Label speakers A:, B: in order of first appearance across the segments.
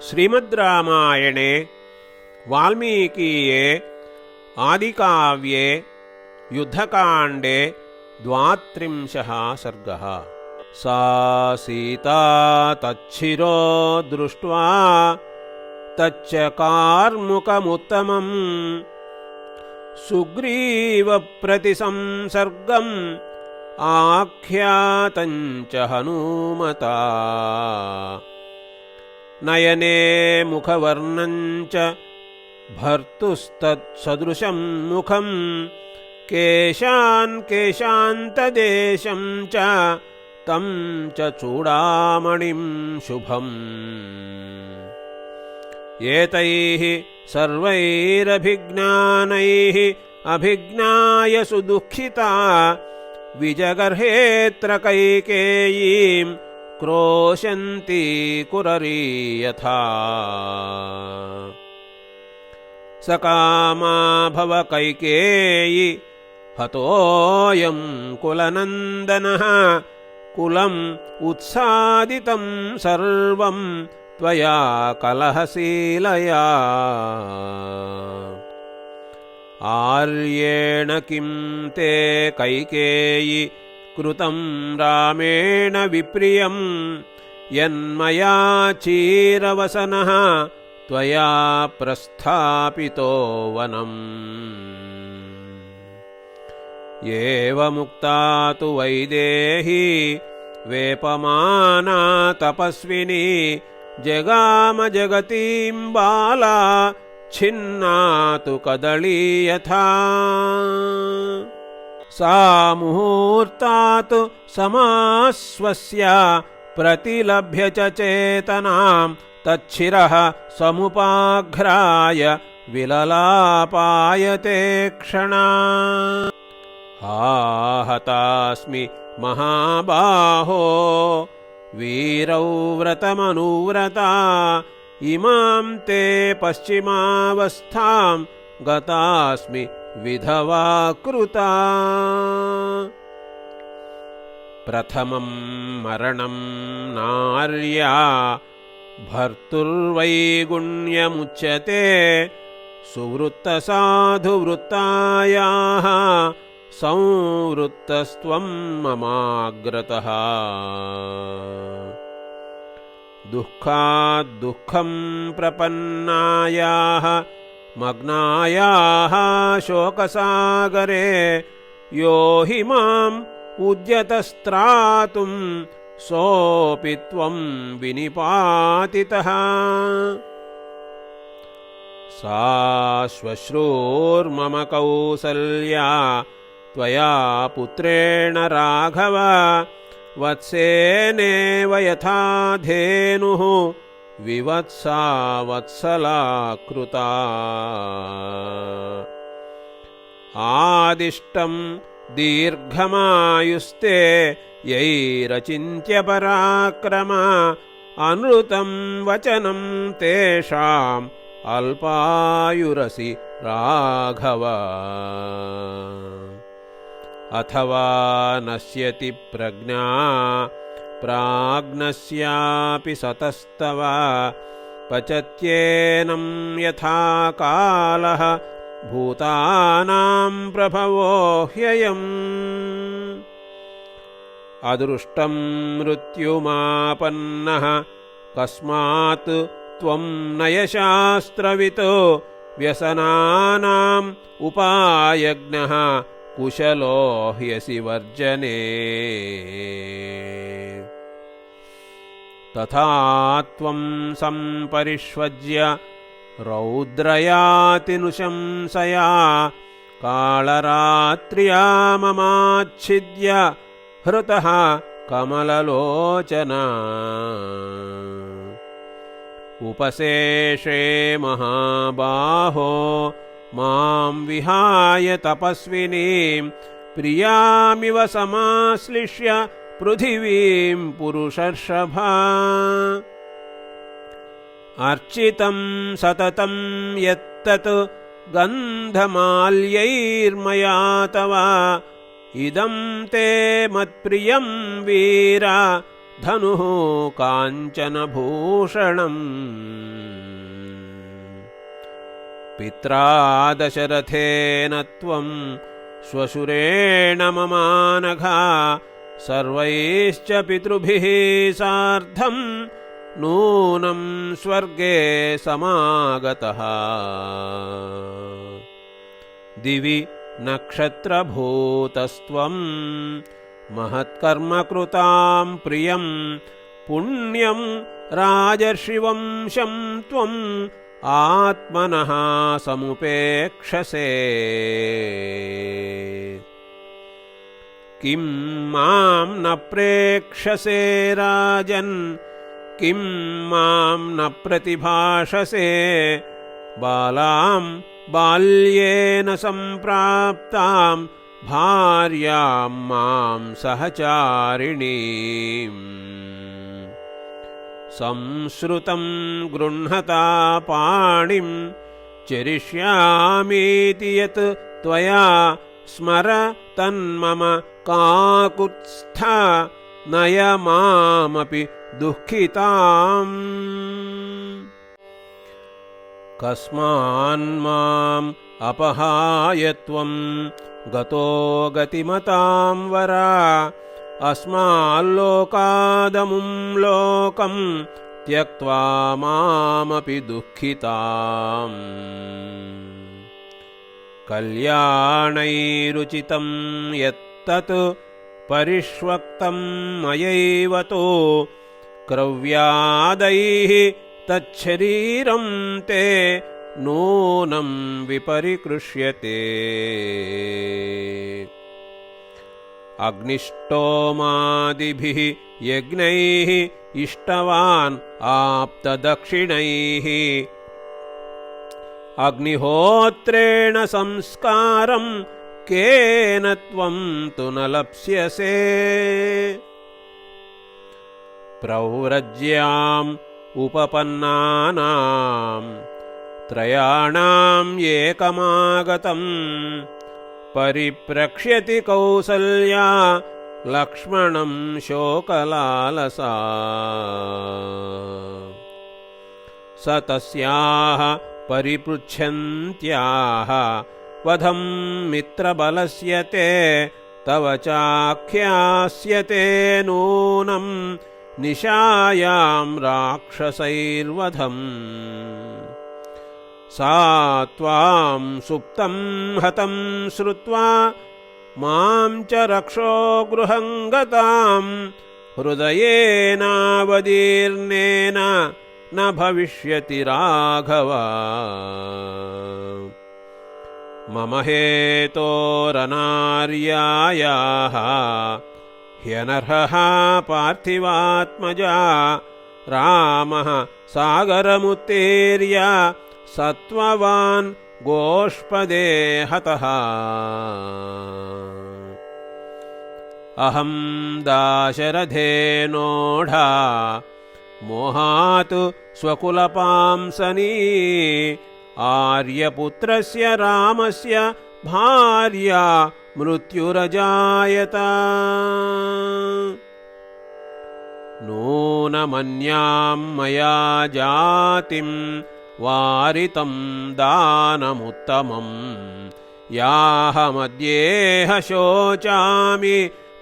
A: श्रीमद्रामायणे वाल्मीकीये आदिकाव्ये युद्धकाण्डे 32 सर्गः। सा सीता तच्छिरो दृष्ट्वा तच्चकार्मुकमुत्तमम् सुग्रीवप्रतिसंसर्गम् आख्यातञ्च हनूमता। नयने मुखवर्णञ्च भर्तुस्तत्सदृशं मुखं केशान् केशान्तदेशं च तं च चूडामणिं शुभम्। एतैः सर्वैरभिज्ञानैः अभिज्ञाय सुदुःखिता विजगर्हेऽत्र कैकेयीं क्रोशन्ती कुररी यथा। सकामा भव कैकेयी हतोऽयं कुलनन्दनः कुलम् उत्सादितं सर्वं त्वया कलहशीलया। आर्येण किं ते कैकेयी कृतं रामेण विप्रियं यन्मया चीरवसनः त्वया प्रस्थापितो वनम्। एवमुक्ता तु वैदेही वेपमाना तपस्विनी जगाम जगतीं बाला छिन्ना तु कदली यथा। सा मुहूर्तात् समास्वस्य प्रतिलभ्य च चेतनां तच्छिरः समुपाघ्राय विललापायते क्षणा। आहतास्मि महाबाहो वीरौ व्रतमनुव्रता इमां ते पश्चिमावस्थां गतास्मि विधवा कृता। प्रथमं मरणं नार्या भर्तुर्वैगुण्यमुच्यते सुवृत्तसाधुवृत्तायाः संवृत्तस्त्वं ममाग्रतः। दुःखाद्दुःखं प्रपन्नायाः मग्नायाः शोकसागरे यो हि माम् उद्यतस्त्रातुं सोऽपि त्वं विनिपातितः। सा श्वश्रूर्मम कौसल्या त्वया पुत्रेण राघव वत्सेनेव यथा धेनुः विवत्सा वत्सला कृता। आदिष्टं दीर्घमायुस्ते यैरचिन्त्य पराक्रमा अनृतं वचनं तेषाम् अल्पायुरसि राघव। अथवा नश्यति प्रज्ञा प्राज्ञस्यापि सतस्तव पचत्येनं यथा कालः भूतानां प्रभवो ह्ययम्। अदृष्टं मृत्युमापन्नः कस्मात् त्वं नयशास्त्रवितो व्यसनानाम् उपायज्ञः कुशलो ह्यसि वर्जने। तथा त्वं सम्परिष्वज्य रौद्रयातिनुशंसया कालरात्र्या ममाच्छिद्य हृतः कमललोचना। उपसेषे महाबाहो मां विहाय तपस्विनीं प्रियामिव समाश्लिष्य पृथिवीं पुरुषर्षभा। अर्चितं सततं यत्तत् गन्धमाल्यैर्मया तव इदं ते मत्प्रियं वीरा धनुः काञ्चनभूषणम्। पित्रा दशरथेन त्वं श्वशुरेण ममानघा सर्वैश्च पितृभिः सार्धं नूनं स्वर्गे समागतः दिवि नक्षत्रभूतस्त्वं महत्कर्मकृतां प्रियं पुण्यं राजर्षिवंशं त्वम् आत्मनः समुपेक्षसे किं मां न प्रेक्षसे राजन् किं मां न प्रतिभाषसे बालां बाल्येन सम्प्राप्तां भार्यां मां सहचारिणीम् संश्रुतं गृह्णता पाणिं चरिष्यामीति यत् त्वया स्मर तन्मम काकुत्स्था नय मामपि दुःखिताम् कस्मान्माम् अपहाय त्वं गतो गतिमतां वरा अस्माल्लोकादमुं लोकं त्यक्त्वा मामपि दुःखिताम् कल्याणैरुचितं यत्तत् परिष्वक्तं मयैव तो क्रव्यादैः तच्छरीरं ते नूनं विपरिकृष्यते अग्निष्टोमादिभिः यज्ञैः इष्टवान् आप्तदक्षिणैः अग्निहोत्रेण संस्कारं केन त्वं तु न लप्स्यसे प्रव्रज्याम् उपपन्नानां त्रयाणां एकमागतम् परिप्रक्ष्यति कौसल्या लक्ष्मणं शोकलालसा स तस्याः परिपृच्छन्त्याः वधं मित्रबलस्य ते तव चाख्यास्यते नूनं निशायां राक्षसैर्वधम् सा त्वां सुप्तं हतं श्रुत्वा मां च रक्षो गृहं गतां हृदयेनावदीर्णेन न भविष्यति राघव मम हेतोरनार्यायाः ह्यनर्हः पार्थिवात्मजा रामः सागरमुत्तीर्य सत्त्ववान् गोष्पदे हतः अहं दाशरथेनोढा मोहात् स्वकुलपांसनी आर्यपुत्रस्य रामस्य भार्या मृत्युरजायत नूनमन्यां मया जातिं वारितं दानमुत्तमं याहमद्येह शोचामि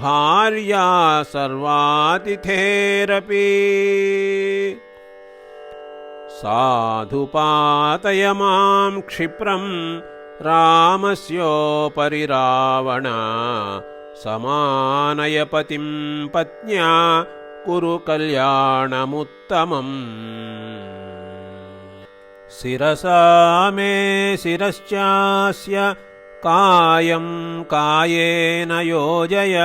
A: भार्या सर्वातिथेरपि साधुपातय मां क्षिप्रं रामस्योपरि रावण समानय पतिं पत्न्या कुरु कल्याणमुत्तमम् शिरसा मे शिरश्चास्य कायं कायेन योजय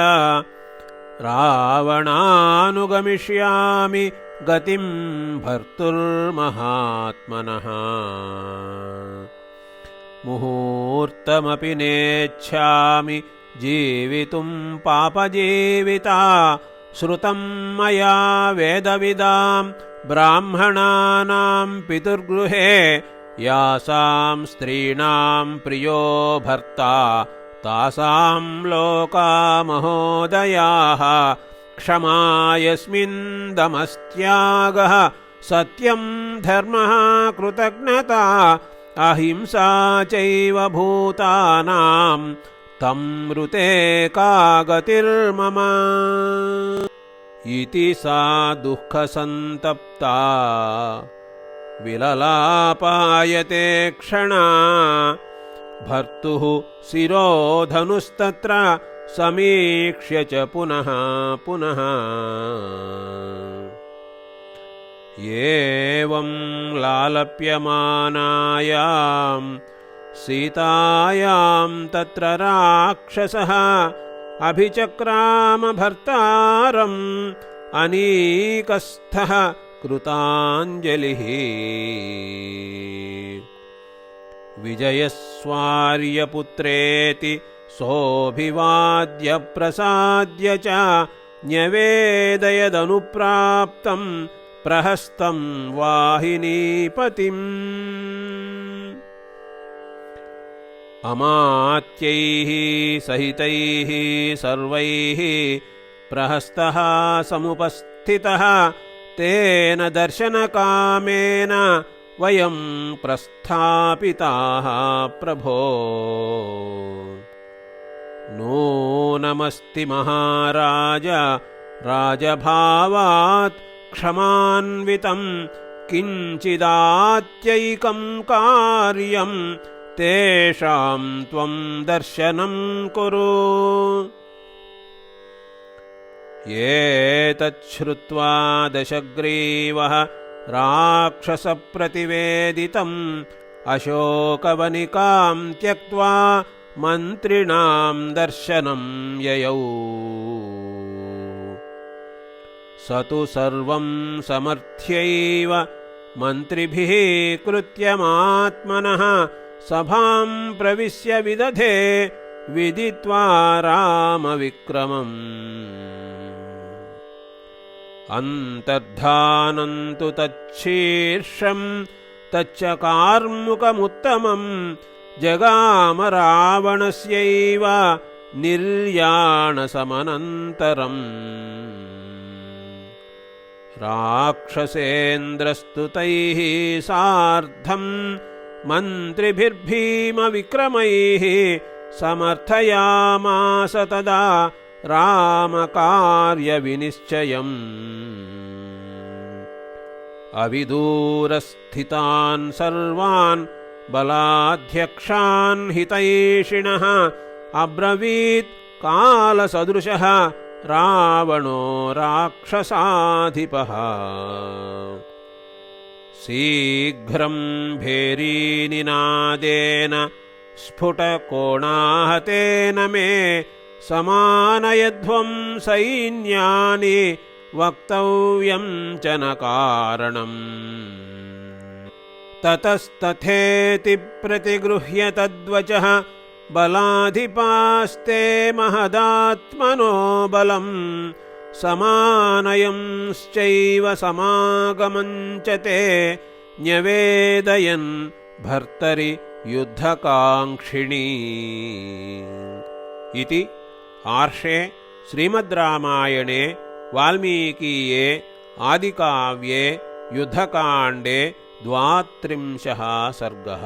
A: रावणानुगमिष्यामि गतिं भर्तुर्महात्मनः मुहूर्तमपि नेच्छामि जीवितुं पापजीविता श्रुतं मया वेदविदां ब्राह्मणानां पितुर्गृहे यासां स्त्रीणां प्रियो भर्ता तासां लोका महोदयाः क्षमा यस्मिन् दमस्त्यागः सत्यं धर्मः कृतज्ञता अहिंसा चैव भूतानां तमृते का गतिर्मम इति सा दुःखसन्तप्ता विललापायते क्षणा भर्तुः शिरोधनुस्तत्र समीक्ष्य च पुनः पुनः एवं लालप्यमानायां सीतायां तत्र राक्षसः अभिचक्राम भर्तारम् अनीकस्थः कृताञ्जलिः विजयस्वार्यपुत्रेति सोऽभिवाद्य प्रसाद्य च न्यवेदयदनुप्राप्तं प्रहस्तं वाहिनीपतिम् अमात्यैः सहितैः सर्वैः प्रहस्तः समुपस्थितः तेन दर्शनकामेन वयं प्रस्थापिताः प्रभो नूनमस्ति महाराज राजभावात् क्षमान्वितं किञ्चिदात्यैकं कार्यं तेषां त्वं दर्शनं कुरु एतच्छ्रुत्वा दशग्रीवः राक्षसप्रतिवेदितम् अशोकवनिकां त्यक्त्वा मन्त्रिणां दर्शनं ययौ स तु सर्वं समर्थ्यैव मन्त्रिभिः कृत्यमात्मनः सभां प्रविश्य विदधे विदित्वा रामविक्रमम् अन्तर्धानं तु तच्छीर्षं तच्चकार्मुकमुत्तमं जगाम रावणस्यैव निर्याणसमनन्तरम् राक्षसेन्द्रस्तु तैः सार्धं मन्त्रिभिर्भीमविक्रमैः समर्थयामास तदा रामकार्यविनिश्चयम् अविदूरस्थितान् सर्वान् बलाध्यक्षान् हितैषिणः अब्रवीत् कालसदृशः रावणो राक्षसाधिपः शीघ्रं भेरीनिनादेन स्फुटकोणाहतेन मे समानयध्वं सैन्यानि वक्तव्यं च न कारणम् ततस्तथेति प्रतिगृह्य तद्वचः बलाधिपास्ते महदात्मनो बलम् समानयंश्चैव समागमञ्च ते न्यवेदयन् भर्तरि युद्धकाङ्क्षिणी इति आर्षे श्रीमद्रामायणे वाल्मीकीये आदिकाव्ये युद्धकाण्डे 32 सर्गः।